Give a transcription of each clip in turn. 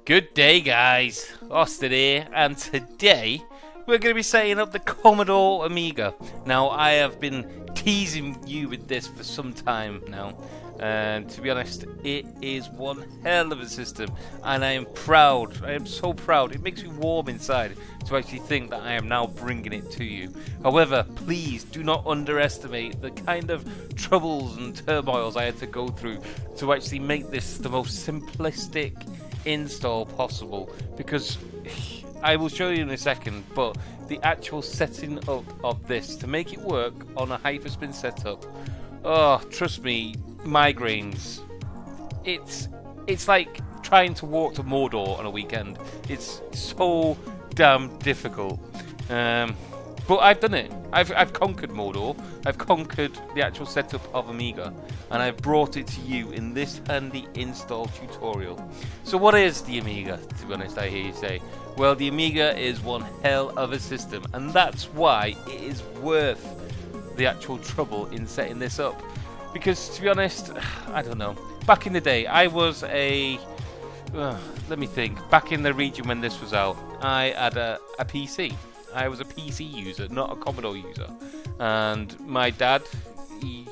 Good day, guys. Austin here, and today we're going to be setting up the Commodore Amiga. Now, I have been teasing you with this for some time now, and to be honest, it is one hell of a system, and I am proud. I am so proud. It makes me warm inside to actually think that I am now bringing it to you. However, please do not underestimate the kind of troubles and turmoils I had to go through to actually make this the most simplistic install possible, because I will show you in a second, but the actual setting up of this to make it work on a HyperSpin setup, oh, trust me, migraines. It's like trying to walk to Mordor on a weekend. It's so damn difficult. But I've done it. I've conquered Mordor. I've conquered the actual setup of Amiga, and I've brought it to you in this handy install tutorial. So what is the Amiga, to be honest, I hear you say? Well, the Amiga is one hell of a system, and that's why it is worth the actual trouble in setting this up. Because, to be honest, I don't know. Back in the day, I was a... let me think. Back in the region when this was out, I had a PC. I was a PC user, not a Commodore user. And my dad, he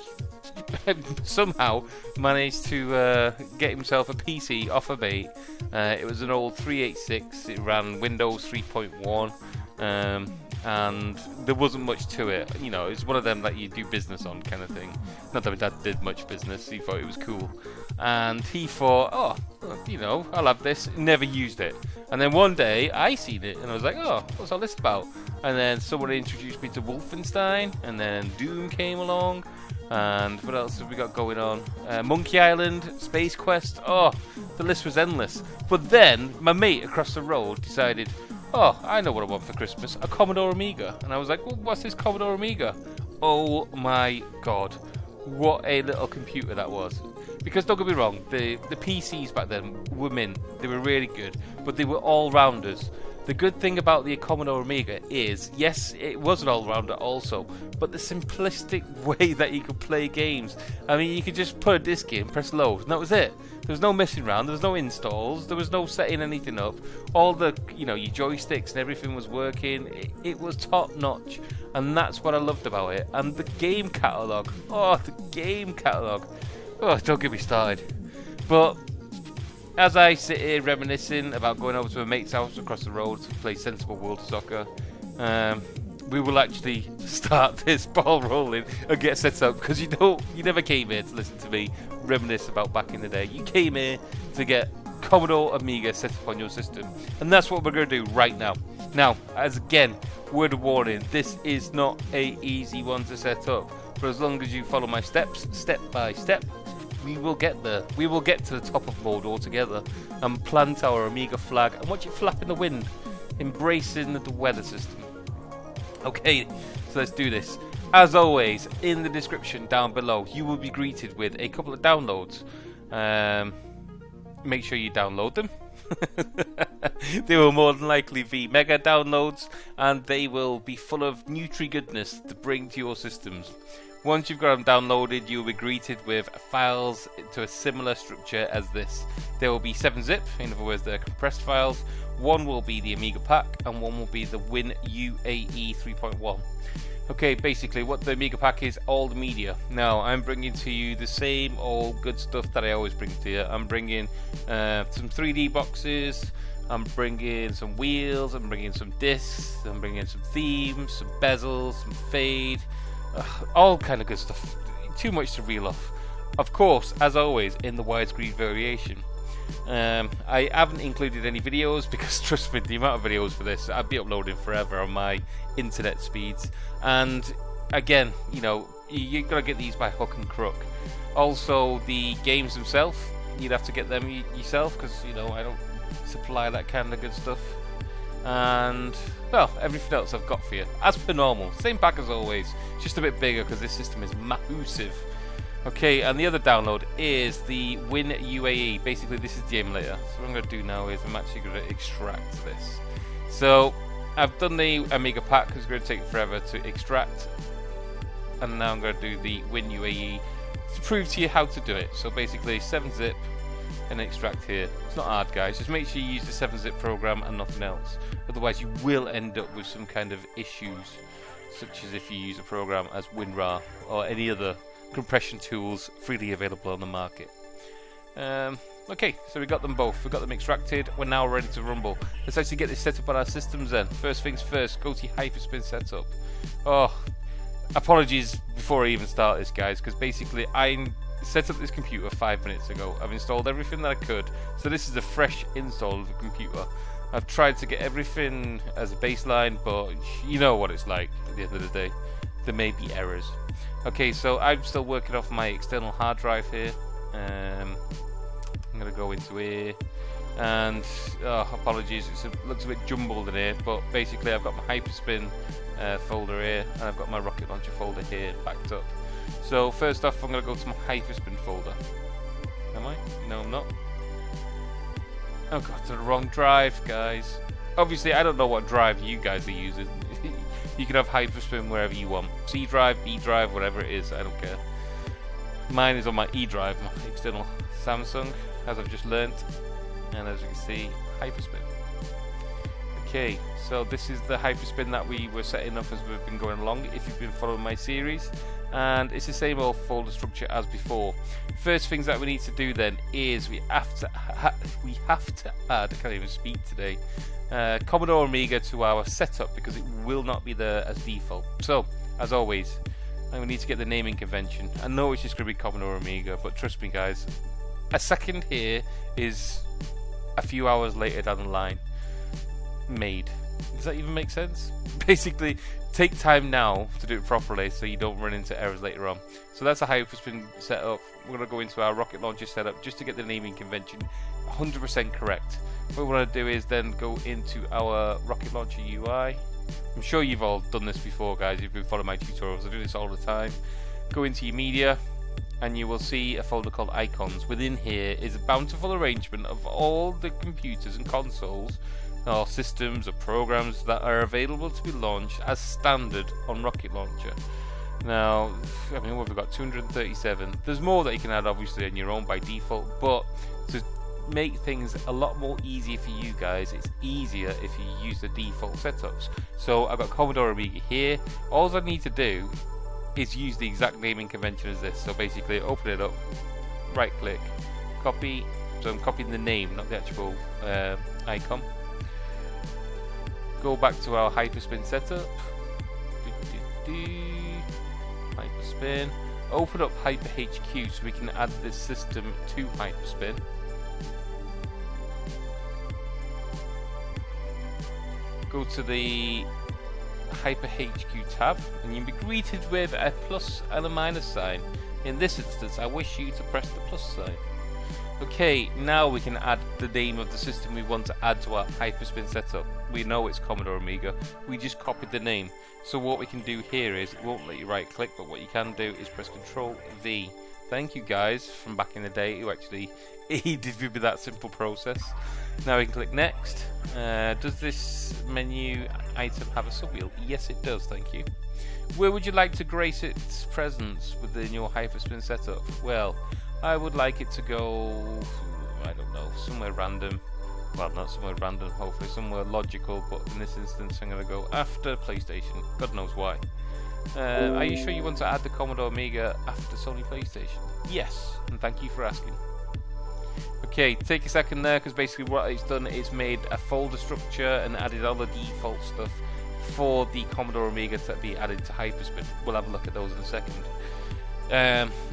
somehow managed to get himself a PC off of me. It was an old 386, it ran Windows 3.1, and there wasn't much to it. You know, it's one of them that you do business on kind of thing. Not that my dad did much business, he thought it was cool. And he thought, oh, you know, I'll have this. Never used it. And then one day, I seen it, and I was like, oh, what's all this about? And then someone introduced me to Wolfenstein, and then Doom came along, and what else have we got going on? Monkey Island, Space Quest, oh, the list was endless. But then, my mate across the road decided, oh, I know what I want for Christmas, a Commodore Amiga. And I was like, well, what's this Commodore Amiga? Oh my god, what a little computer that was. Because don't get me wrong, the PCs back then were mint, they were really good, but they were all-rounders. The good thing about the Commodore Amiga is, yes, it was an all-rounder also, but the simplistic way that you could play games. I mean, you could just put a disc in, press load, and that was it. There was no messing around, there was no installs, there was no setting anything up. All the, you know, your joysticks and everything was working. It was top-notch, and that's what I loved about it. And the game catalogue, oh, the game catalogue. Oh, don't get me started. But as I sit here reminiscing about going over to a mate's house across the road to play sensible World of Soccer, we will actually start this ball rolling and get set up, because you never came here to listen to me reminisce about back in the day. You came here to get Commodore Amiga set up on your system, and that's what we're going to do right now. Now, as again, word of warning, this is not a easy one to set up, but as long as you follow my steps, step by step, we will get there. We will get to the top of Mordor together and plant our Amiga flag and watch it flap in the wind, embracing the weather system. Okay, so let's do this. As always, in the description down below, you will be greeted with a couple of downloads. Make sure you download them. They will more than likely be mega downloads, and they will be full of nutri goodness to bring to your systems. Once you've got them downloaded, you will be greeted with files to a similar structure as this. There will be 7-zip, in other words, they're compressed files. One will be the Amiga pack, and one will be the WinUAE 3.1. Okay, basically what the Amiga pack is, all the media. Now, I'm bringing to you the same old good stuff that I always bring to you. I'm bringing some 3D boxes, I'm bringing some wheels, I'm bringing some discs, I'm bringing some themes, some bezels, some fade, all kind of good stuff. Too much to reel off. Of course, as always, in the widescreen variation. I haven't included any videos because, trust me, the amount of videos for this, I'd be uploading forever on my internet speeds. And again, you know, you've got to get these by hook and crook. Also, the games themselves, you'd have to get them yourself, because, you know, I don't supply that kind of good stuff. And, well, everything else I've got for you, as per normal. Same pack as always, just a bit bigger because this system is massive. Okay, and the other download is the WinUAE. Basically, this is the emulator. So what I'm going to do now is I'm actually going to extract this. So I've done the Amiga pack because it's going to take forever to extract. And now I'm going to do the WinUAE to prove to you how to do it. So basically, 7-zip, and extract here. It's not hard, guys. Just make sure you use the 7-zip program and nothing else. Otherwise, you will end up with some kind of issues, such as if you use a program as WinRAR or any other compression tools freely available on the market. Okay, so we got them both. We got them extracted. We're now ready to rumble. Let's actually get this set up on our systems then. First things first, go to HyperSpin setup. Oh, apologies before I even start this, guys, because basically I set up this computer 5 minutes ago. I've installed everything that I could, so this is a fresh install of the computer. I've tried to get everything as a baseline, but you know what it's like at the end of the day. There may be errors. Okay, so I'm still working off my external hard drive here. I'm going to go into here, and apologies, it looks a bit jumbled in here, but basically I've got my HyperSpin folder here, and I've got my rocket launcher folder here backed up. So first off, I'm going to go to my HyperSpin folder. Am I? No, I'm not. I've got the wrong drive, guys. Obviously, I don't know what drive you guys are using. You can have HyperSpin wherever you want. C drive, B drive, whatever it is, I don't care. Mine is on my E drive, my external Samsung, as I've just learnt. And as you can see, HyperSpin. Okay, so this is the HyperSpin that we were setting up as we've been going along, if you've been following my series. And it's the same old folder structure as before. First things that we need to do then is we have to add, I can't even speak today, Commodore Amiga to our setup, because it will not be there as default. So, as always, we need to get the naming convention. I know it's just going to be Commodore Amiga, but trust me, guys, a second here is a few hours later down the line made. Does that even make sense? Basically, take time now to do it properly so you don't run into errors later on. So that's a HyperSpin setup. We're going to go into our rocket launcher setup just to get the naming convention 100% correct. What we want to do is then go into our rocket launcher UI. I'm sure you've all done this before, guys. You've been following my tutorials. I do this all the time. Go into your media, and you will see a folder called icons. Within here is a bountiful arrangement of all the computers and consoles or systems or programs that are available to be launched as standard on Rocket Launcher. Now, I mean, what have we got? 237. There's more that you can add, obviously, on your own by default, but to make things a lot more easier for you guys, it's easier if you use the default setups. So I've got Commodore Amiga here. All I need to do is use the exact naming convention as this. So basically, open it up, right click, copy. So I'm copying the name, not the actual icon. Go back to our HyperSpin setup. HyperSpin. Open up HyperHQ so we can add this system to HyperSpin. Go to the HyperHQ tab, and you'll be greeted with a plus and a minus sign. In this instance, I wish you to press the plus sign. Okay, now we can add the name of the system we want to add to our HyperSpin setup. We know it's Commodore Amiga, we just copied the name. So what we can do here is, it won't let you right click, but what you can do is press Ctrl V. Thank you guys from back in the day who actually aided me with that simple process. Now we can click next. Does this menu item have a subwheel? Yes it does, thank you. Where would you like to grace its presence within your HyperSpin setup? Well, I would like it to go, I don't know, somewhere random. Well, not somewhere random, hopefully somewhere logical, but in this instance I'm going to go after PlayStation. God knows why. Are you sure you want to add the Commodore Amiga after Sony PlayStation? Yes, and thank you for asking. Okay, take a second there, because basically what it's done is made a folder structure and added all the default stuff for the Commodore Amiga to be added to HyperSpin. We'll have a look at those in a second.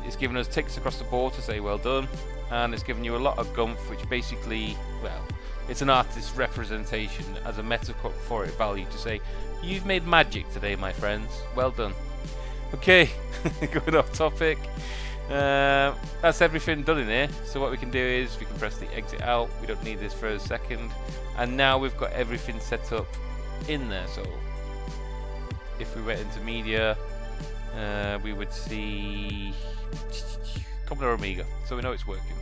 It's given us ticks across the board to say well done, and it's given you a lot of gumph, which basically, well, it's an artist's representation as a metaphoric value to say, you've made magic today, my friends. Well done. Okay, going off topic. That's everything done in here. So what we can do is we can press the exit out. We don't need this for a second. And now we've got everything set up in there. So if we went into media, we would see Commodore Amiga. So we know it's working.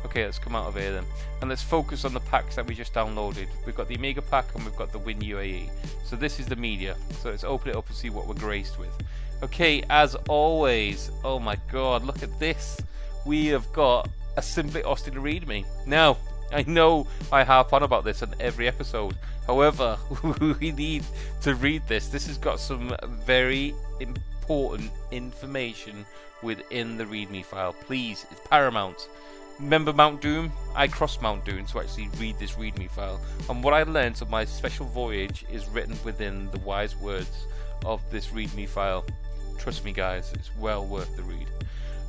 Okay, let's come out of here then. And let's focus on the packs that we just downloaded. We've got the Amiga pack and we've got the WinUAE. So this is the media. So let's open it up and see what we're graced with. Okay, as always, oh my god, look at this. We have got a simply Austin README. Now, I know I harp on about this on every episode. However, we need to read this. This has got some very important information within the README file. Please, it's paramount. Remember Mount Doom? I crossed Mount Doom to actually read this README file. And what I learned on my special voyage is written within the wise words of this README file. Trust me, guys, it's well worth the read.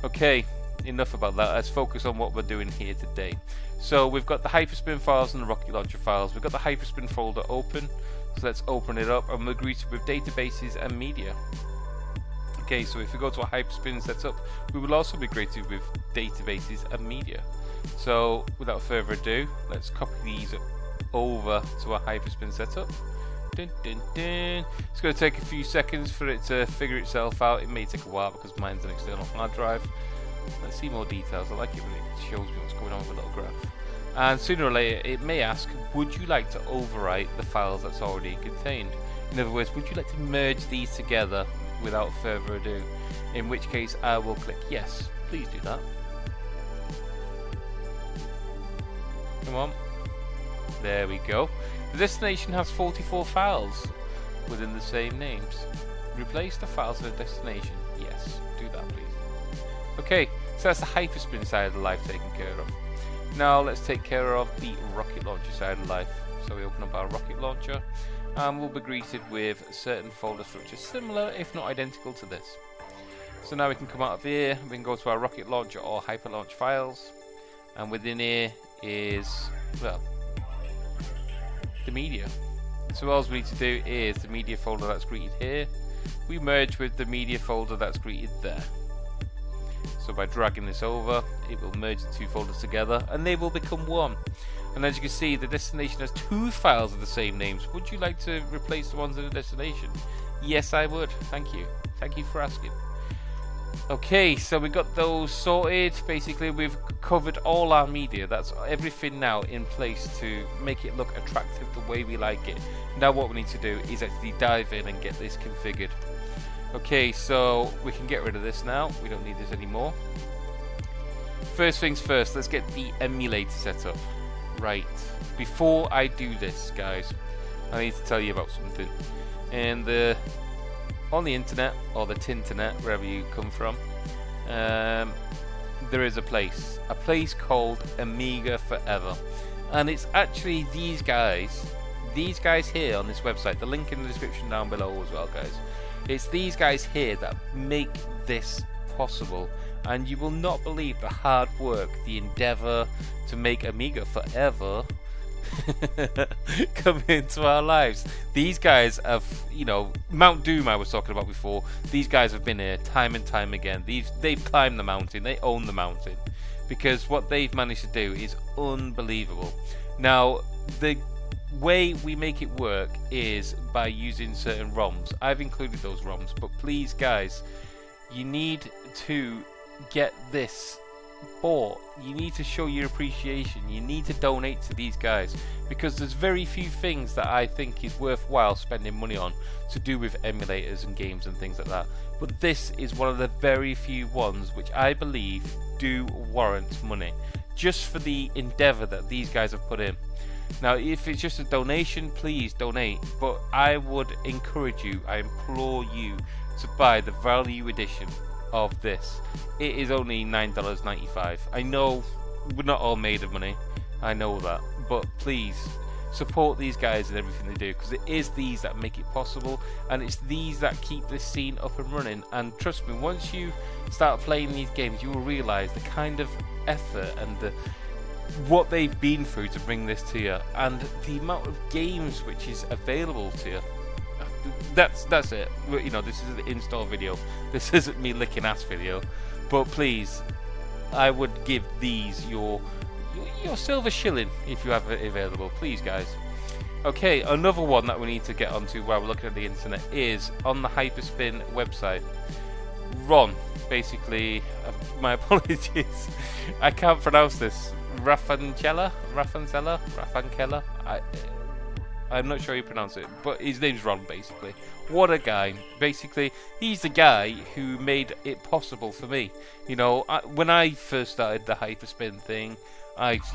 Okay, enough about that. Let's focus on what we're doing here today. So we've got the HyperSpin files and the Rocket Launcher files. We've got the HyperSpin folder open. So let's open it up, and we're greeted with databases and media. Okay, so if we go to our HyperSpin setup, we will also be greeted with databases and media. So without further ado, let's copy these over to our HyperSpin setup. Dun, dun, dun. It's going to take a few seconds for it to figure itself out. It may take a while because mine's an external hard drive. Let's see more details. I like it when it shows me what's going on with a little graph. And sooner or later it may ask, would you like to overwrite the files that's already contained? In other words, would you like to merge these together without further ado? In which case I will click yes, please do that. Come on. There we go. The destination has 44 files within the same names. Replace the files with the destination. Yes, do that please. Okay, so that's the HyperSpin side of the life taken care of. Now let's take care of the Rocket Launcher side of life. So we open up our Rocket Launcher and we'll be greeted with certain folder structures similar if not identical to this. So now we can come out of here, we can go to our Rocket Launcher or Hyper Launch files, and within here is, well, the media. So all we need to do is the media folder that's greeted here, we merge with the media folder that's greeted there. So by dragging this over, it will merge the two folders together and they will become one. And as you can see, the destination has two files of the same names. Would you like to replace the ones in the destination? Yes, I would. Thank you. Thank you for asking. Okay, so we got those sorted. Basically, we've covered all our media. That's everything now in place to make it look attractive the way we like it. Now what we need to do is actually dive in and get this configured. Okay, so we can get rid of this now. We don't need this anymore. First things first, let's get the emulator set up. Right, before I do this, guys, I need to tell you about something. And on the internet, or the Tinternet, wherever you come from, there is a place called Amiga Forever. And it's actually these guys here on this website, the link in the description down below as well, guys. It's these guys here that make this possible, and you will not believe the hard work, the endeavor to make Amiga Forever come into our lives. These guys have, you know, Mount Doom I was talking about before, these guys have been here time and time again. They've climbed the mountain, they own the mountain, because what they've managed to do is unbelievable. Now, the way we make it work is by using certain ROMs. I've included those ROMs, but please guys, you need to get this bought. You need to show your appreciation. You need to donate to these guys, because there's very few things that I think is worthwhile spending money on to do with emulators and games and things like that, but this is one of the very few ones which I believe do warrant money, just for the endeavor that these guys have put in. Now, if it's just a donation, please donate, but I would encourage you, I implore you to buy the value edition of this. It is only $9.95. I know we're not all made of money, I know that, but please support these guys and everything they do, because it is these that make it possible, and it's these that keep this scene up and running. And trust me, once you start playing these games, you will realize the kind of effort and what they've been through to bring this to you, and the amount of games which is available to you. That's it. You know, this is an install video. This isn't me licking ass video. But please, I would give these your silver shilling if you have it available. Please, guys. Okay, another one that we need to get onto while we're looking at the internet is on the HyperSpin website. Ron, basically, my apologies. I can't pronounce this. Rafancella. I'm not sure how you pronounce it, but his name's Ron, basically. What a guy. Basically, he's the guy who made it possible for me. You know, when I first started the HyperSpin thing,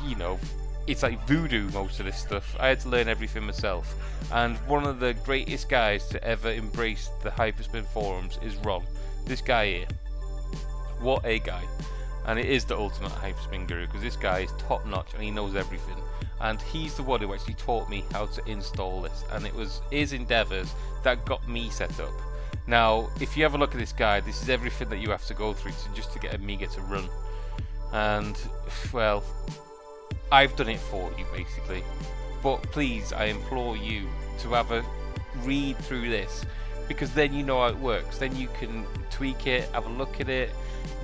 you know, it's like voodoo, most of this stuff. I had to learn everything myself. And one of the greatest guys to ever embrace the HyperSpin forums is Ron. This guy here. What a guy. And it is the ultimate HyperSpin guru, because this guy is top notch and he knows everything. And he's the one who actually taught me how to install this, and it was his endeavours that got me set up. Now, if you have a look at this guide, this is everything that you have to go through just to get Amiga to run. And, well, I've done it for you, basically. But please, I implore you to have a read through this, because then you know how it works. Then you can tweak it, have a look at it,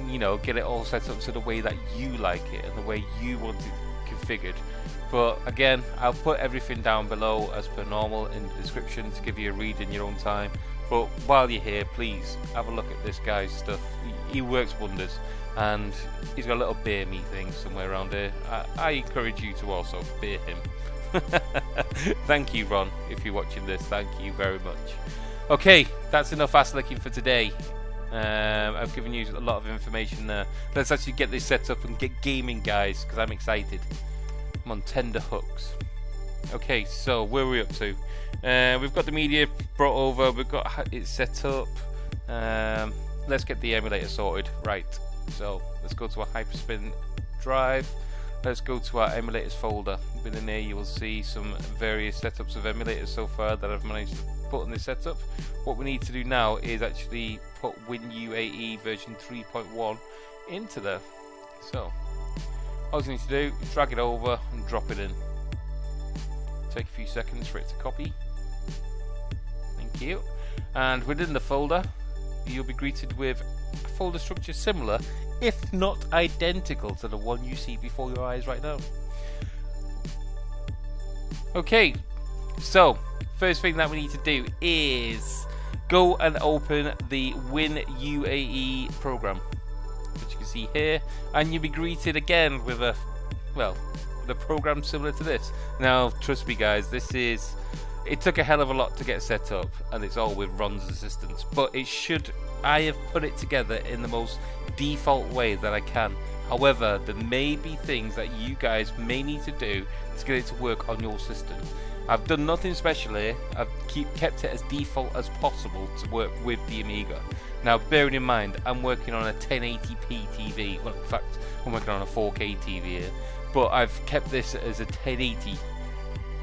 you know, get it all set up to the way that you like it and the way you want it configured. But again, I'll put everything down below as per normal in the description to give you a read in your own time. But while you're here, please have a look at this guy's stuff. He works wonders, and he's got a little beer me thing somewhere around here. I encourage you to also beer him. Thank you, Ron, if you're watching this. Thank you very much. Okay, that's enough ass licking for today. I've given you a lot of information there. Let's actually get this set up and get gaming, guys, because I'm excited. I'm on tender hooks. Okay, so where are we up to? We've got the media brought over, we've got it set up. Let's get the emulator sorted. Right, so let's go to our HyperSpin drive. Let's go to our emulators folder. Within there you will see some various setups of emulators so far that I've managed to put in this setup. What we need to do now is actually put WinUAE version 3.1 into there. So all you need to do is drag it over and drop it in. Take a few seconds for it to copy. Thank you. And within the folder, you'll be greeted with a folder structure similar, if not identical, to the one you see before your eyes right now. Okay, so first thing that we need to do is go and open the WinUAE program, which you can see here, and you'll be greeted again with a, well, the program similar to this. Now, trust me, guys, it took a hell of a lot to get set up, and it's all with Ron's assistance, but I have put it together in the most default way that I can. However, there may be things that you guys may need to do to get it to work on your system. I've done nothing special here. I've kept it as default as possible to work with the Amiga. Now, bearing in mind, I'm working on a 1080p TV. Well, in fact, I'm working on a 4K TV here. But I've kept this as a 1080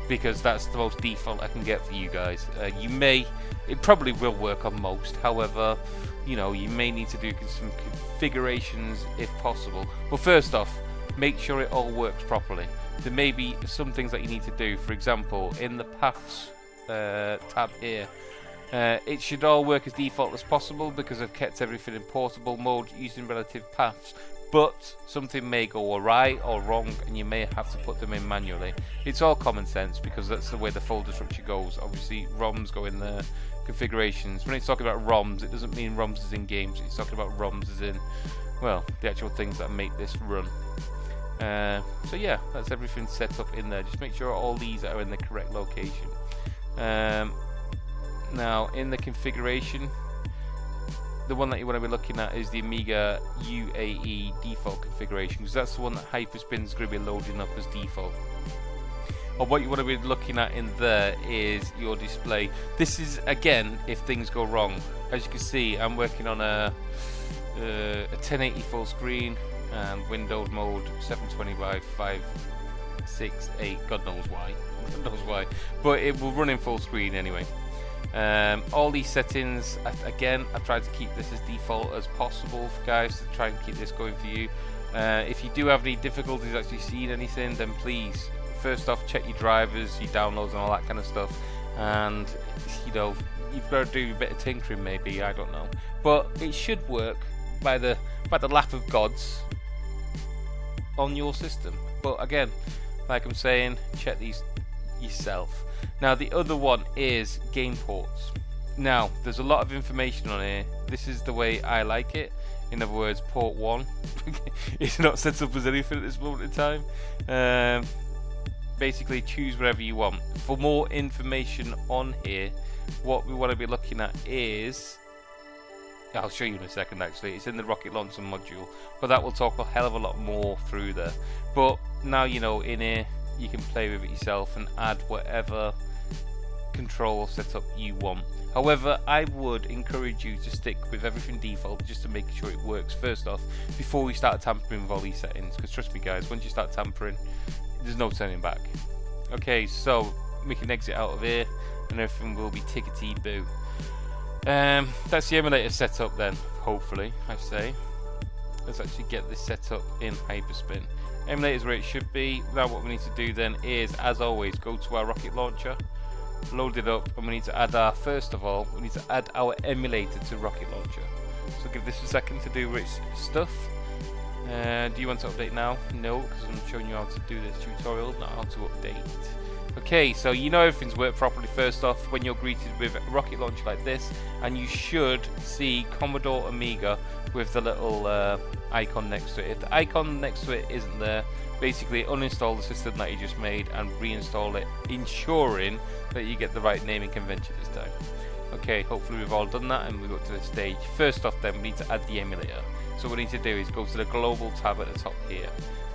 because that's the most default I can get for you guys. It probably will work on most. However, you know, you may need to do some configurations if possible. But first off, make sure it all works properly. There may be some things that you need to do. For example, in the paths tab here, it should all work as default as possible because I've kept everything in portable mode using relative paths. But something may go awry or wrong, and you may have to put them in manually. It's all common sense because that's the way the folder structure goes. Obviously, ROMs go in there, configurations. When it's talking about ROMs, it doesn't mean ROMs as in games. It's talking about ROMs as in, well, the actual things that make this run. So yeah, that's everything set up in there. Just make sure all these are in the correct location. Now, in the configuration, the one that you want to be looking at is the Amiga UAE default configuration, because that's the one that HyperSpin's going to be loading up as default. Or what you want to be looking at in there is your display. This is, again, if things go wrong. As you can see, I'm working on a 1080 full screen and windowed mode 720 by 568. God knows why. God knows why. But it will run in full screen anyway. All these settings, again, I've tried to keep this as default as possible, guys, to try and keep this going for you. If you do have any difficulties actually seeing anything, then please, first off, check your drivers, your downloads and all that kind of stuff. And, you know, you've got to do a bit of tinkering maybe, I don't know. But it should work by the laugh of gods on your system. But again, like I'm saying, check these yourself. Now, the other one is game ports. Now, there's a lot of information on here. This is the way I like it. In other words, port 1 it's not set up as anything at this moment in time. basically choose whatever you want. For more information on here, what we want to be looking at is, I'll show you in a second actually, it's in the rocket launcher module, but that will talk a hell of a lot more through there. But now you know, in here you can play with it yourself and add whatever control setup you want. However, I would encourage you to stick with everything default just to make sure it works first off before we start tampering with all these settings, because trust me guys, once you start tampering there's no turning back. Okay, so we can exit out of here and everything will be tickety boo. That's the emulator setup then, hopefully, I say. Let's actually get this set up in HyperSpin. Emulator's where it should be. Now what we need to do then is, as always, go to our rocket launcher, load it up, and we need to add our, first of all, we need to add our emulator to rocket launcher. So give this a second to do its stuff. Do you want to update now? No, because I'm showing you how to do this tutorial, not how to update. Okay, so you know everything's worked properly first off when you're greeted with a rocket launcher like this, and you should see Commodore Amiga with the little icon next to it. If the icon next to it isn't there, basically uninstall the system that you just made and reinstall it, ensuring that you get the right naming convention this time. Okay, hopefully we've all done that and we got to the stage. First off then, we need to add the emulator. So what we need to do is go to the global tab at the top here.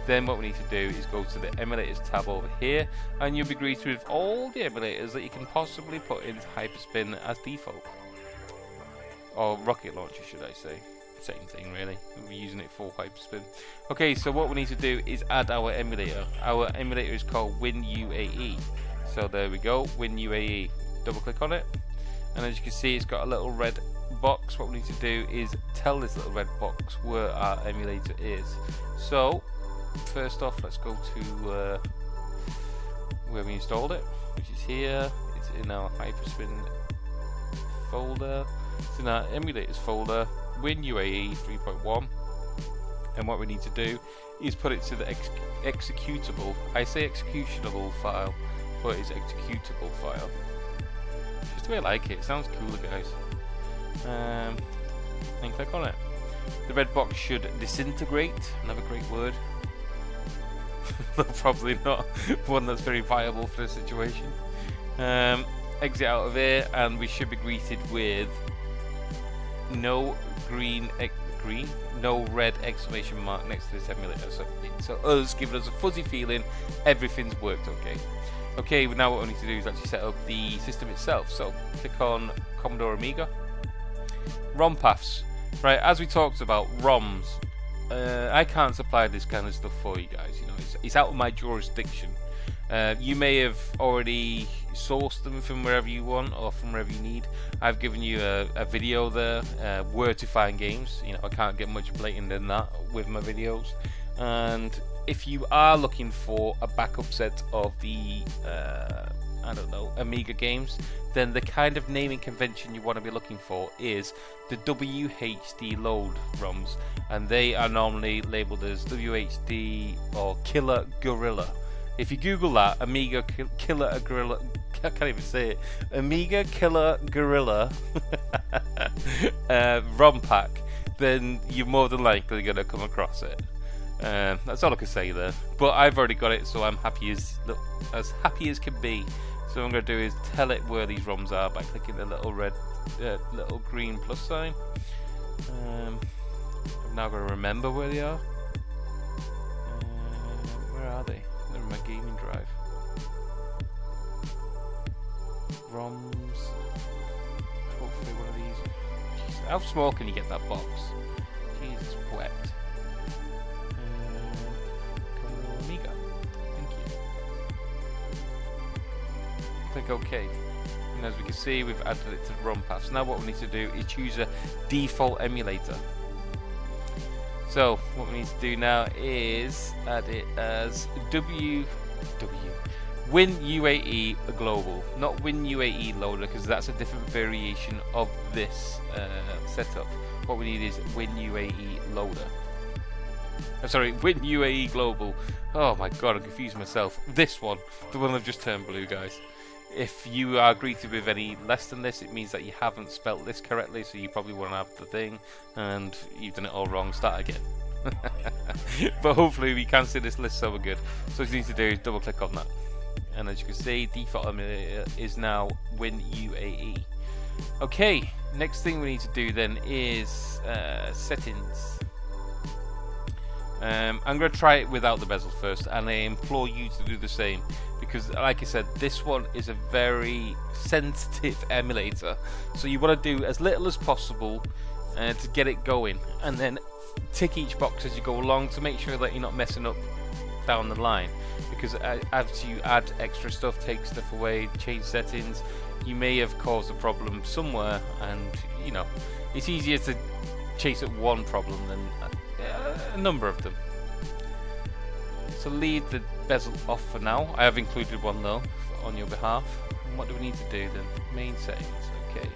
Then what we need to do is go to the emulators tab over here, and you'll be greeted with all the emulators that you can possibly put into HyperSpin as default. Or rocket launcher should I say. Same thing really, we're using it for HyperSpin. Okay, so what we need to do is add our emulator. Our emulator is called WinUAE. So there we go, WinUAE. Double click on it, and as you can see it's got a little red box. What we need to do is tell this little red box where our emulator is. So first off, let's go to where we installed it, which is here. It's in our HyperSpin folder. It's in our emulators folder, WinUAE 3.1. And what we need to do is put it to the executable. I say executable file, but it's executable file. Just the way I like it. It sounds cooler, guys. And click on it. The red box should disintegrate. Another great word. Probably not one that's very viable for the situation. Exit out of here, and we should be greeted with no no red exclamation mark next to this emulator. So us giving us a fuzzy feeling everything's worked okay. Okay, now what we need to do is actually set up the system itself. So click on Commodore Amiga. ROM paths. Right, as we talked about, ROMs. I can't supply this kind of stuff for you guys. You know, it's out of my jurisdiction. You may have already sourced them from wherever you want or from wherever you need. I've given you a video there, where to find games. You know, I can't get much blatant than that with my videos. And if you are looking for a backup set of the I don't know, Amiga games, then the kind of naming convention you want to be looking for is the WHD load ROMs, and they are normally labeled as WHD or Killer Gorilla. If you Google that, Amiga Killer Gorilla, I can't even say it, Amiga Killer Gorilla ROM pack, then you're more than likely going to come across it. That's all I can say there. But I've already got it, so I'm happy as happy as can be. So what I'm going to do is tell it where these ROMs are by clicking the little red, little green plus sign. I'm now going to remember where they are. Where are they? They're in my gaming drive. ROMs. Hopefully one of these. Jeez, how small can you get that box? Jesus, wet. Amiga. Thank you. Click OK. And as we can see, we've added it to the ROM paths. Now what we need to do is choose a default emulator. So what we need to do now is add it as WinUAE Global, not WinUAE Loader, because that's a different variation of this setup. What we need is WinUAE Loader. Sorry, WinUAE Global. Oh my god, I'm confusing myself. This one, the one I've just turned blue, guys. If you are greeted with any less than this, it means that you haven't spelt this correctly, so you probably won't have the thing, and you've done it all wrong. Start again. But hopefully we can see this list so we're good. So what you need to do is double click on that. and as you can see, default emulator is now WinUAE. Okay, next thing we need to do then is settings. I'm going to try it without the bezel first, and I implore you to do the same, because like I said, this one is a very sensitive emulator, so you want to do as little as possible to get it going, and then tick each box as you go along to make sure that you're not messing up down the line, because as you add extra stuff, take stuff away, change settings, you may have caused a problem somewhere, and you know, it's easier to chase at one problem than a number of them. So leave the bezel off for now. I have included one though on your behalf. And what do we need to do then? Main settings. Okay,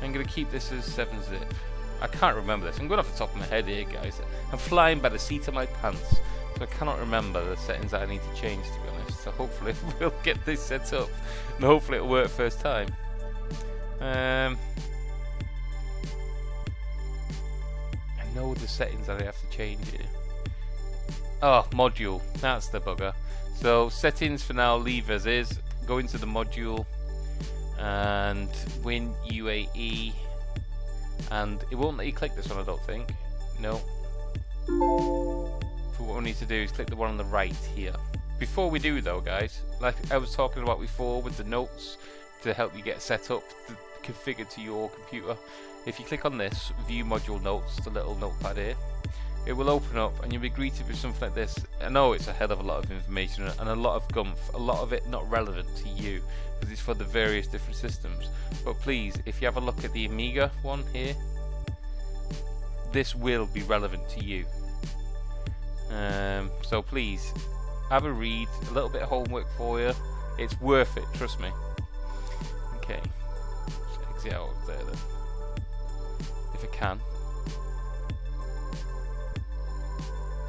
I'm going to keep this as 7-zip. I can't remember this. I'm going off the top of my head here, guys. I'm flying by the seat of my pants, so I cannot remember the settings that I need to change, to be honest. So hopefully we'll get this set up, and hopefully it'll work first time. I know the settings that I have to change here. Oh, module. That's the bugger. So settings for now, leave as is. Go into the module and WinUAE. And it won't let you click this one, I don't think. No. So what we need to do is click the one on the right here. Before we do though, guys, like I was talking about before with the notes to help you get set up, configured to your computer. If you click on this, view module notes, the little notepad here, it will open up and you'll be greeted with something like this. I know it's a hell of a lot of information and a lot of gumph, a lot of it not relevant to you because it's for the various different systems. But please, if you have a look at the Amiga one here, this will be relevant to you. So please, have a read, a little bit of homework for you. It's worth it, trust me. Okay, let's exit out of there then, if I can.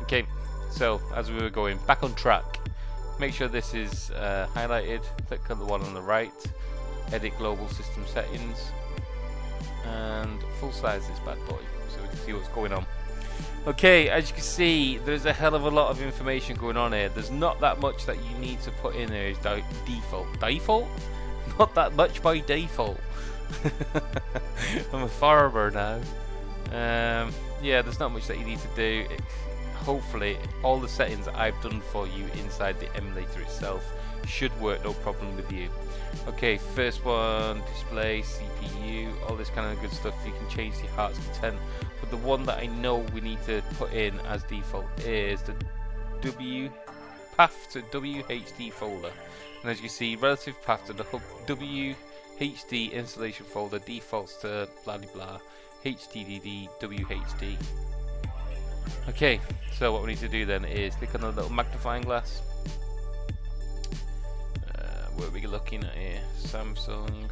Okay, so as we were going back on track, make sure this is highlighted, click on the one on the right, edit global system settings, and full size this bad boy so we can see what's going on. Okay, as you can see, there's a hell of a lot of information going on here. There's not that much that you need to put in there as default. Default? Not that much by default. I'm a farmer now. Yeah, there's not much that you need to do. Hopefully all the settings I've done for you inside the emulator itself should work no problem with you. Okay, first one, display, CPU, all this kind of good stuff. You can change to your heart's content, but the one that I know we need to put in as default is the path to WHD folder. And as you can see, relative path to the WHD installation folder defaults to blah blah blah HDDD WHD. Okay, so what we need to do then is click on the little magnifying glass. What are we looking at here? Samsung,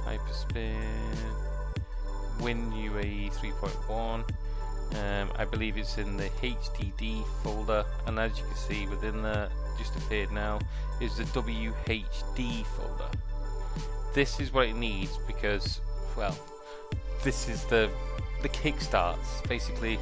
HyperSpin, WinUAE 3.1. I believe it's in the HDD folder, and as you can see within the just appeared now is the WHD folder. This is what it needs because, well, this is the kickstarts, basically.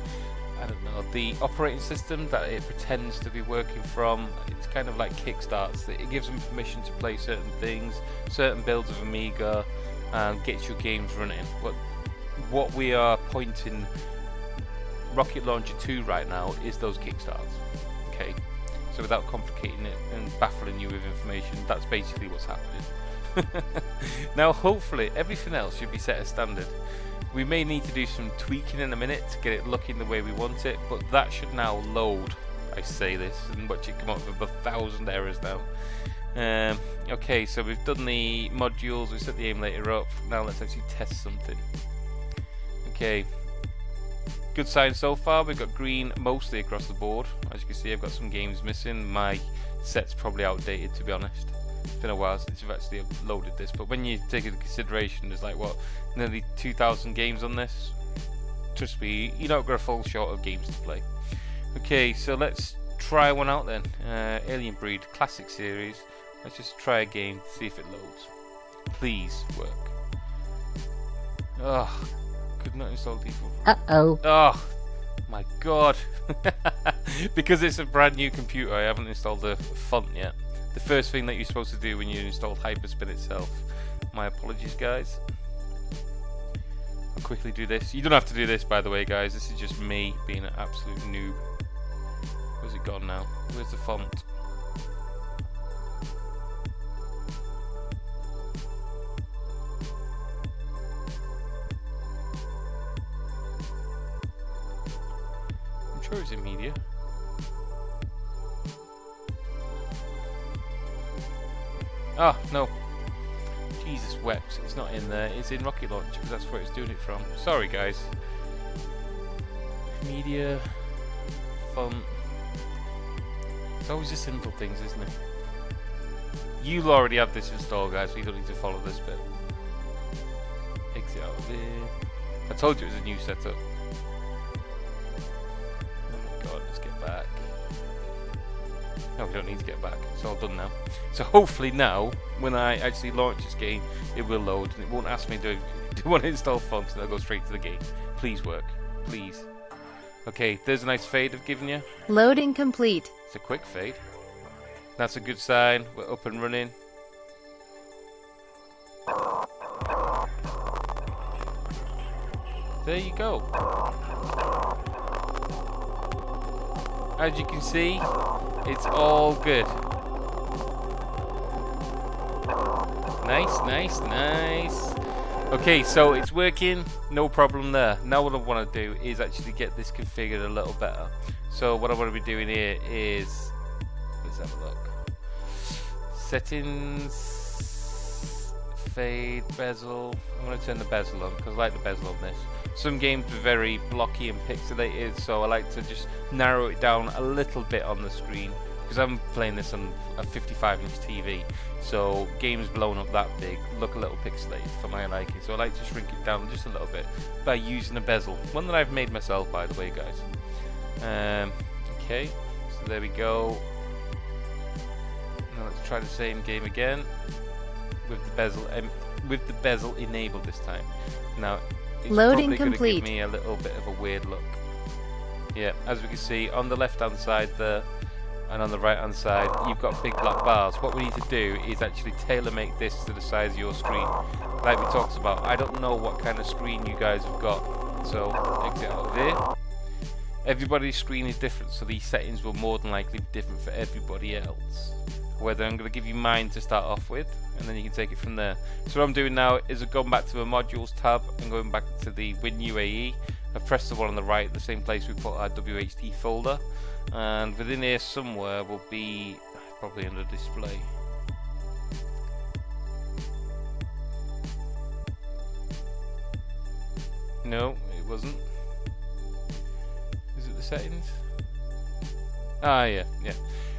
I don't know, the operating system that it pretends to be working from. It's kind of like kickstarts. It gives them permission to play certain things, certain builds of Amiga, and gets your games running. But what we are pointing Rocket Launcher 2 right now is those kickstarts. Okay, so without complicating it and baffling you with information, that's basically what's happening. Now hopefully everything else should be set as standard. We may need to do some tweaking in a minute to get it looking the way we want it, but that should now load. I say this and watch it come up with 1,000 errors now. Okay, so we've done the modules, we set the emulator up. Now let's actually test something. Okay, good sign so far. We've got green mostly across the board. As you can see, I've got some games missing. My set's probably outdated, to be honest. It's been a while since I've actually loaded this, but when you take into consideration there's like what, nearly 2,000 games on this, trust me, you're not going to fall short of games to play. Okay, so let's try one out then. Alien Breed Classic Series. Let's just try a game to see if it loads. Please work. Oh, could not install default. Uh-oh. Oh my god. Because it's a brand new computer, I haven't installed the font yet. The first thing that you're supposed to do when you install HyperSpin itself. My apologies, guys. I'll quickly do this. You don't have to do this, by the way, guys. This is just me being an absolute noob. Where's it gone now? Where's the font? I'm sure it's in media. Ah, no. Jesus wept. It's not in there. It's in Rocket Launcher because that's where it's doing it from. Sorry, guys. Media. Font. It's always the simple things, isn't it? You'll already have this installed, guys, so you don't need to follow this bit. Exit out of there. I told you it was a new setup. Oh my god, let's get back. No, we don't need to get back. It's all done now. So hopefully now, when I actually launch this game, it will load and it won't ask me to want to install fonts and it'll go straight to the game. Please work. Please. Okay, there's a nice fade I've given you. Loading complete. It's a quick fade. That's a good sign. We're up and running. There you go. As you can see, it's all good. Nice, nice, nice. Okay, so it's working, no problem there. Now what I want to do is actually get this configured a little better. So what I want to be doing here is, let's have a look. Settings, fade, bezel. I'm going to turn the bezel on because I like the bezel on this. Some games are very blocky and pixelated, so I like to just narrow it down a little bit on the screen because I'm playing this on a 55-inch TV, so games blown up that big look a little pixelated for my liking, so I like to shrink it down just a little bit by using a bezel, one that I've made myself, by the way, guys. Okay, so there we go. Now let's try the same game again with the bezel enabled this time. Now it's Loading probably complete. Give me a little bit of a weird look. Yeah, as we can see on the left hand side there and on the right hand side you've got big black bars. What we need to do is actually tailor make this to the size of your screen, like we talked about. I don't know what kind of screen you guys have got, so exit out of there. Everybody's screen is different, so these settings will more than likely be different for everybody else. Whether I'm going to give you mine to start off with, and then you can take it from there. So what I'm doing now is I've gone back to the modules tab and going back to the WinUAE. I've pressed the one on the right, the same place we put our WHD folder, and within here somewhere will be probably under display. No, it wasn't. Is it the settings? Ah, yeah.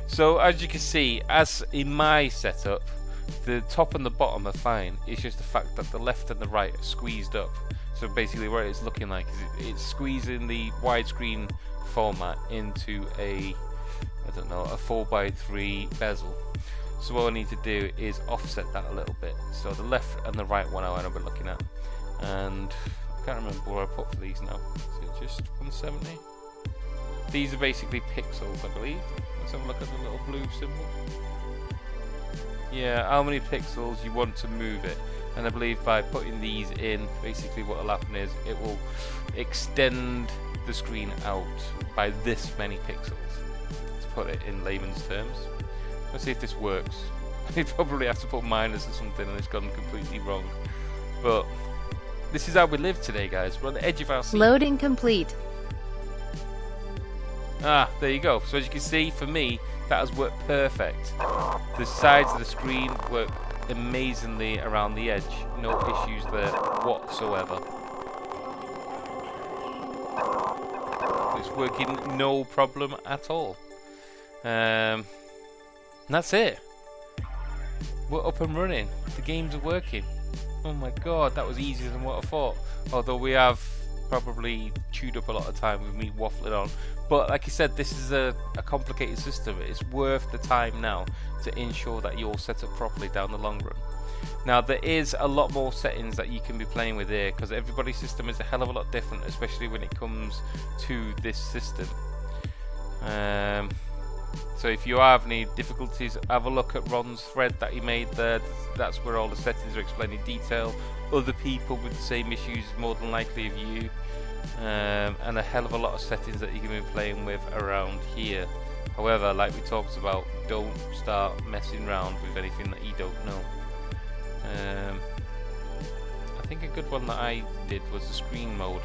So as you can see, as in my setup, the top and the bottom are fine. It's just the fact that the left and the right are squeezed up. So basically what it's looking like is it's squeezing the widescreen format into a, I don't know, a 4:3 bezel. So what I need to do is offset that a little bit. So the left and the right one I want to be looking at. And I can't remember where I put for these now. Is it just 170? These are basically pixels, I believe. Let's have a look at the little blue symbol. Yeah, how many pixels you want to move it. And I believe by putting these in, basically what will happen is it will extend the screen out by this many pixels, to put it in layman's terms. Let's see if this works. I probably have to put minus or something and it's gone completely wrong. But this is how we live today, guys. We're on the edge of our seat. Loading complete. Ah, there you go. So as you can see, for me, that has worked perfect. The sides of the screen work amazingly around the edge. No issues there whatsoever. It's working no problem at all. And that's it. We're up and running. The games are working. Oh my god, that was easier than what I thought. Although we have probably chewed up a lot of time with me waffling on. But like I said, this is a complicated system. It's worth the time now to ensure that you're set up properly down the long run. Now there is a lot more settings that you can be playing with here, because everybody's system is a hell of a lot different, especially when it comes to this system. So if you have any difficulties, have a look at Ron's thread that he made there. That's where all the settings are explained in detail. Other people with the same issues more than likely have you. And a hell of a lot of settings that you can be playing with around here. However, like we talked about, don't start messing around with anything that you don't know. I think a good one that I did was the screen mode.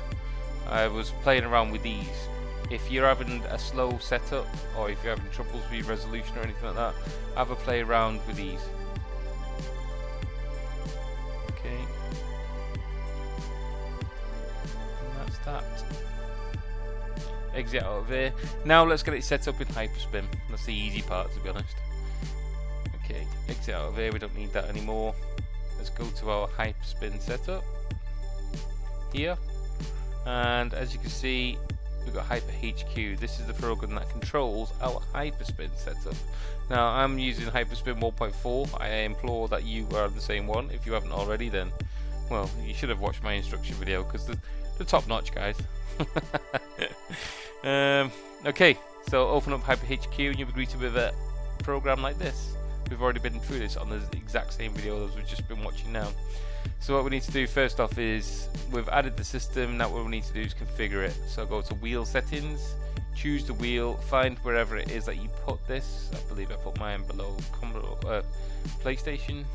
I was playing around with these. If you're having a slow setup, or if you're having troubles with your resolution or anything like that, have a play around with these. Okay. And that's that. Exit out of here. Now let's get it set up in HyperSpin. That's the easy part, to be honest. Okay, exit out of here. We don't need that anymore. Let's go to our HyperSpin setup here, and as you can see, we've got HyperHQ. This is the program that controls our HyperSpin setup. Now I'm using HyperSpin 1.4. I implore that you are on the same one. If you haven't already, then well, you should have watched my instruction video, because they're top notch, guys. Okay, so open up HyperHQ and you'll be greeted with a program like this. We've already been through this on the exact same video as we've just been watching now. So what we need to do first off is, we've added the system. Now what we need to do is configure it. So go to wheel settings, choose the wheel, find wherever it is that you put this. I believe I put mine below Commodore PlayStation.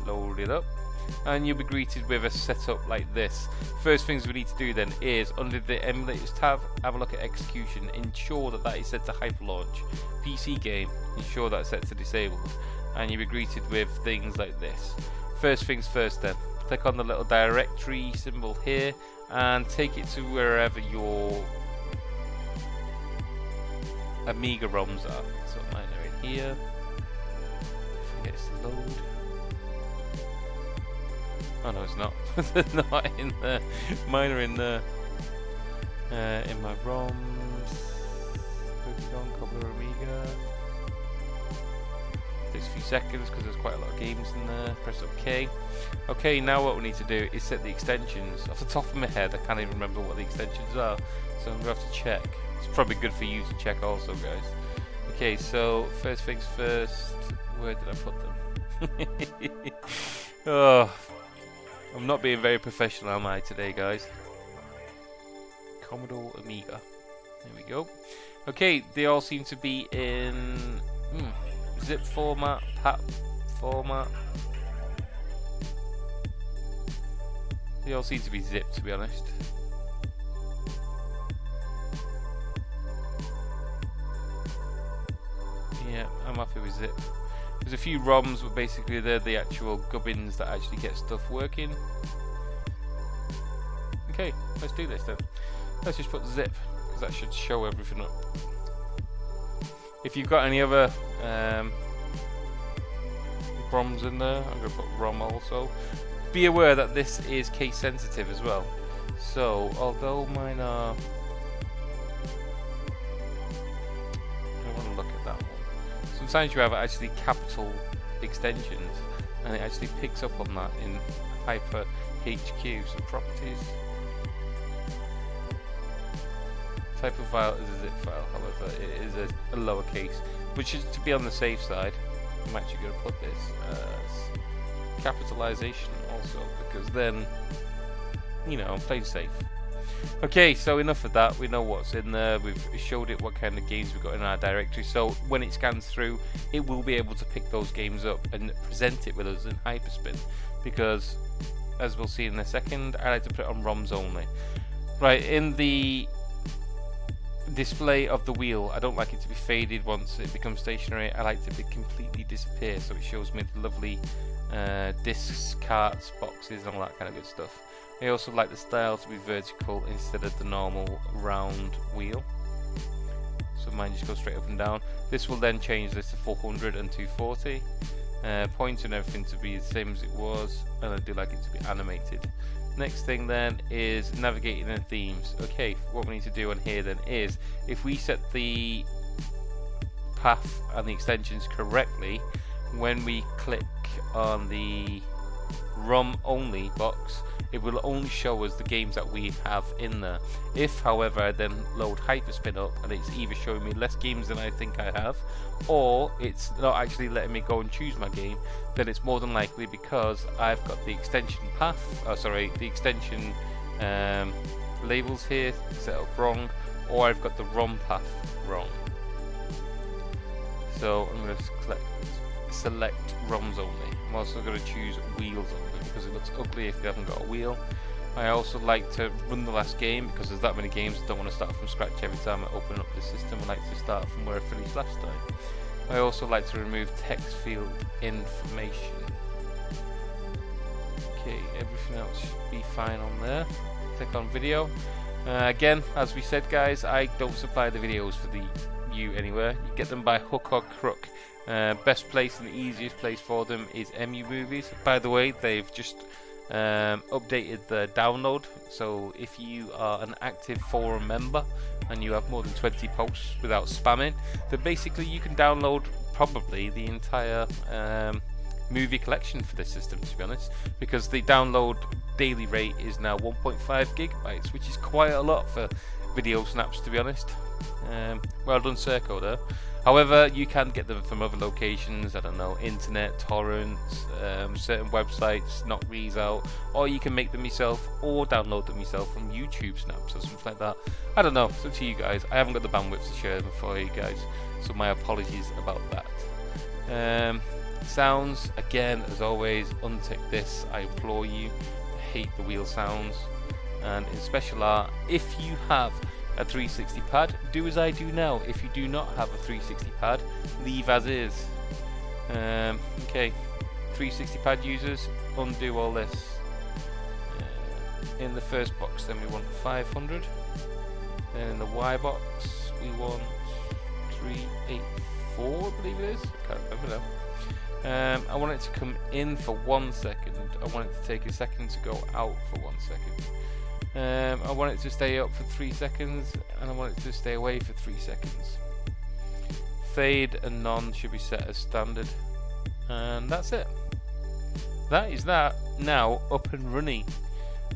Load it up, and you'll be greeted with a setup like this. First things we need to do then is, under the emulators tab, have a look at execution. Ensure that that is set to hyperlaunch. PC game, ensure that's set to disabled, and you'll be greeted with things like this. First things first then, click on the little directory symbol here and take it to wherever your Amiga ROMs are. So mine are in here. Forget to load. Oh no, it's not. They're not in there. Mine are in there. In my ROMs. Commodore Amiga. Takes a few seconds because there's quite a lot of games in there. Press OK. Okay, now what we need to do is set the extensions. Off the top of my head, I can't even remember what the extensions are, so I'm going to have to check. It's probably good for you to check also, guys. Okay, so first things first. Where did I put them? Oh, I'm not being very professional, am I, today, guys? Commodore Amiga. There we go. Okay, they all seem to be in zip format, PAP format. They all seem to be zipped, to be honest. Yeah, I'm happy with zip. There's a few ROMs, but basically they're the actual gubbins that actually get stuff working. Okay, let's do this then. Let's just put zip, because that should show everything up. If you've got any other ROMs in there, I'm going to put ROM also. Be aware that this is case sensitive as well. So, although mine are... I want to look at that one. Sometimes you have actually capital extensions, and it actually picks up on that in HyperHQ. So properties. Type of file is a zip file, however it is a lowercase, which is to be on the safe side. I'm actually going to put this as capitalization also, because then, you know, I'm playing safe. Okay, so enough of that. We know what's in there. We've showed it what kind of games we've got in our directory, so when it scans through, it will be able to pick those games up and present it with us in HyperSpin, because as we'll see in a second, I like to put it on ROMs only. Right, in the display of the wheel, I don't like it to be faded once it becomes stationary. I like it to completely disappear, so it shows me the lovely discs, carts, boxes, and all that kind of good stuff. I also like the style to be vertical instead of the normal round wheel, so mine just goes straight up and down. This will then change this to 400 and 240. Points and everything to be the same as it was, and I do like it to be animated. Next thing then is navigating and themes. Okay, what we need to do on here then is, if we set the path and the extensions correctly, when we click on the ROM only box, it will only show us the games that we have in there. If, however, I then load HyperSpin up and it's either showing me less games than I think I have, or it's not actually letting me go and choose my game, then it's more than likely because I've got the extension path, the extension labels here set up wrong, or I've got the ROM path wrong. So I'm going to select ROMs only. I'm also going to choose wheels only because it looks ugly if you haven't got a wheel. I also like to run the last game because there's that many games. I don't want to start from scratch every time I open up the system. I like to start from where I finished last time. I also like to remove text field information. Okay, everything else should be fine on there. Click on video. Again, as we said, guys, I don't supply the videos for you anywhere. You get them by hook or crook. Best place and the easiest place for them is MU Movies. By the way, they've just updated the download, so if you are an active forum member and you have more than 20 posts without spamming, then basically you can download probably the entire movie collection for this system, to be honest, because the download daily rate is now 1.5 gigabytes, which is quite a lot for video snaps, to be honest. Well done, Circo, there. However, you can get them from other locations, I don't know, internet, torrents, certain websites, not out, or you can make them yourself or download them yourself from YouTube snaps or something like that. I don't know, it's up to you guys. I haven't got the bandwidth to share them for you guys, so my apologies about that. Sounds, again, as always, untick this, I implore you. I hate the wheel sounds. And in special art, if you have a 360 pad, do as I do now. If you do not have a 360 pad, leave as is. Okay, 360 pad users, undo all this. In the first box, then we want 500. Then in the Y box, we want 384, I believe it is. I can't remember now. I want it to come in for 1 second. I want it to take a second to go out for 1 second. I want it to stay up for 3 seconds, and I want it to stay away for 3 seconds. Fade and none should be set as standard, and that's it. That is that now up and running,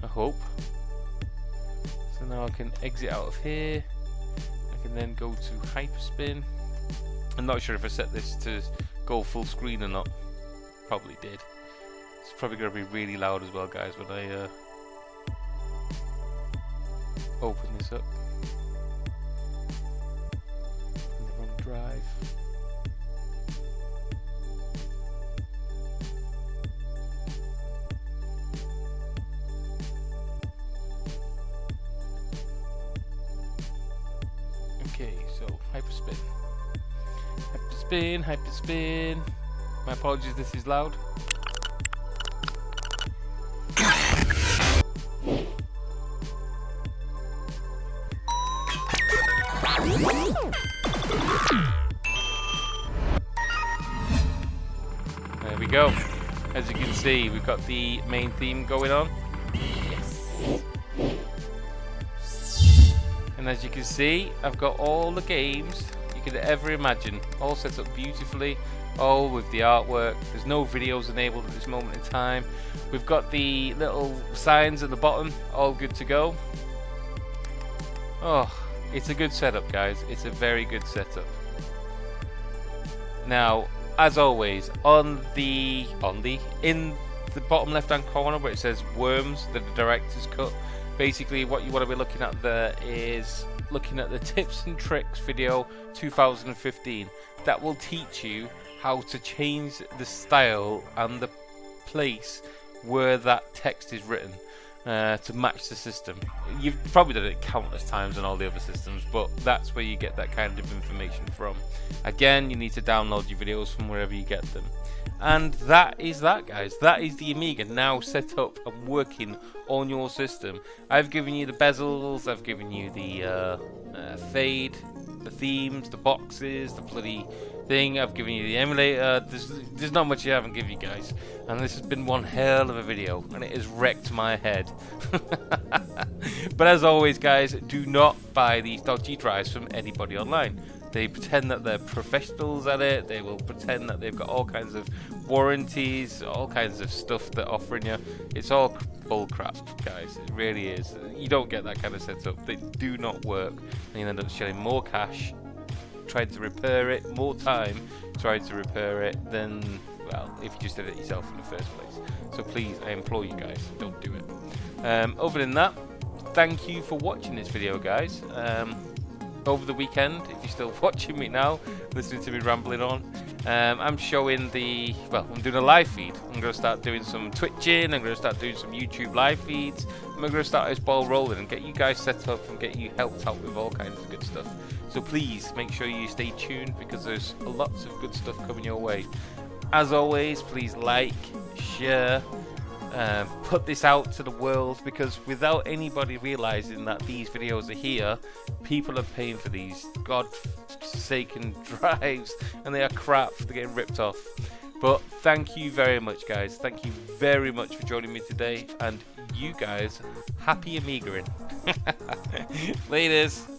I hope. So now I can exit out of here. I can then go to HyperSpin. I'm not sure if I set this to go full screen or not. Probably did. It's probably going to be really loud as well, guys, when I open this up. In the wrong drive. Okay, so HyperSpin. HyperSpin, HyperSpin. My apologies, this is loud. There we go. As you can see, we've got the main theme going on. Yes. And as you can see, I've got all the games you could ever imagine, all set up beautifully, all with the artwork. There's no videos enabled at this moment in time. We've got the little signs at the bottom, all good to go. Oh, it's a good setup, guys. It's a very good setup. Now, as always, in the bottom left-hand corner where it says Worms, the director's cut, basically what you want to be looking at there is looking at the tips and tricks video 2015. That will teach you how to change the style and the place where that text is written to match the system. You've probably done it countless times on all the other systems, but that's where you get that kind of information from. Again, you need to download your videos from wherever you get them. And that is that, guys. That is the Amiga now set up and working on your system. I've given you the bezels, I've given you the fade, the themes, the boxes, the bloody thing. I've given you the emulator. There's not much I haven't given you guys, and this has been one hell of a video, and it has wrecked my head. But as always, guys, do not buy these dodgy drives from anybody online. They pretend that they're professionals at it. They will pretend that they've got all kinds of warranties, all kinds of stuff they're offering you. It's all bull crap, guys. It really is. You don't get that kind of setup. They do not work. And you end up shelling more cash trying to repair it, more time trying to repair it than, well, if you just did it yourself in the first place. So please, I implore you guys, don't do it. Other than that, thank you for watching this video, guys. Over the weekend, if you're still watching me now, listening to me rambling on, I'm showing I'm doing a live feed. I'm going to start doing some Twitching, I'm going to start doing some YouTube live feeds. I'm going to start this ball rolling and get you guys set up and get you helped out with all kinds of good stuff. So please make sure you stay tuned, because there's lots of good stuff coming your way. As always, please like, share, put this out to the world, because without anybody realizing that these videos are here, people are paying for these godforsaken drives, and they are crap. They're getting ripped off. But thank you very much, guys. Thank you very much for joining me today, and you guys, happy Amigaing. Laters.